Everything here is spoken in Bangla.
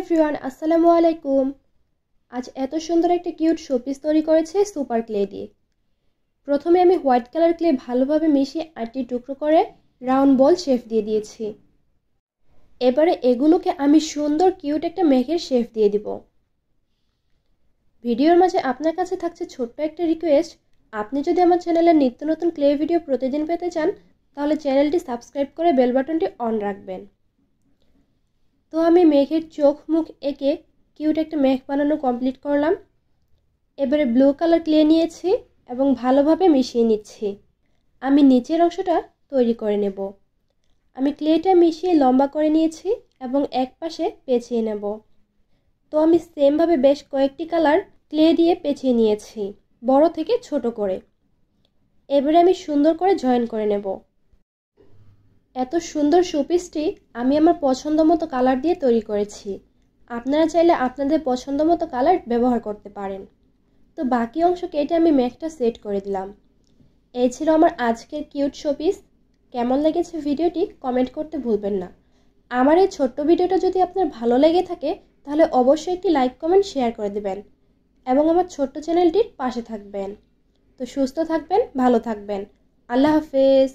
এভরিওয়ান, আসসালামু আলাইকুম। আজ এত সুন্দর একটা কিউট শোপিস তৈরি করেছে সুপার ক্লে দিয়ে। প্রথমে আমি হোয়াইট কালার ক্লে ভালোভাবে মিশিয়ে 8টি টুকরো করে রাউন্ড বল শেপ দিয়ে দিয়েছি। এবারে এগুলোকে আমি সুন্দর কিউট একটা মেঘের শেপ দিয়ে দিব। ভিডিওর মাঝে আপনার কাছে থাকছে ছোট্ট একটা রিকোয়েস্ট, আপনি যদি আমার চ্যানেলের নিত্য নতুন ক্লে ভিডিও প্রতিদিন পেতে চান তাহলে চ্যানেলটি সাবস্ক্রাইব করে বেল বাটনটি অন রাখবেন। তো আমি মেঘের চোখ মুখ এঁকে কিউট একটা মেঘ বানানো কমপ্লিট করলাম। এবারে ব্লু কালার ক্লে নিয়েছি এবং ভালোভাবে মিশিয়ে নিচ্ছি। আমি নিচের অংশটা তৈরি করে নেব। আমি ক্লেটা মিশিয়ে লম্বা করে নিয়েছি এবং এক পাশে পেঁচিয়ে নেব। তো আমি সেমভাবে বেশ কয়েকটি কালার ক্লে দিয়ে পেঁচিয়ে নিয়েছি, বড় থেকে ছোট করে। এবারে আমি সুন্দর করে জয়েন করে নেব। এত সুন্দর শোপিসটি আমি আমার পছন্দ মতো কালার দিয়ে তৈরি করেছি। আপনারা চাইলে আপনাদের পছন্দ মতো কালার ব্যবহার করতে পারেন। তো বাকি অংশ কেটে আমি মেঘটা সেট করে দিলাম। এই ছিল আমার আজকের কিউট শোপিস। কেমন লেগেছে ভিডিওটি কমেন্ট করতে ভুলবেন না। আমার এই ছোট্ট ভিডিওটা যদি আপনার ভালো লেগে থাকে তাহলে অবশ্যই একটি লাইক কমেন্ট শেয়ার করে দেবেন এবং আমার ছোট্ট চ্যানেলটির পাশে থাকবেন। তো সুস্থ থাকবেন, ভালো থাকবেন। আল্লাহ হাফেজ।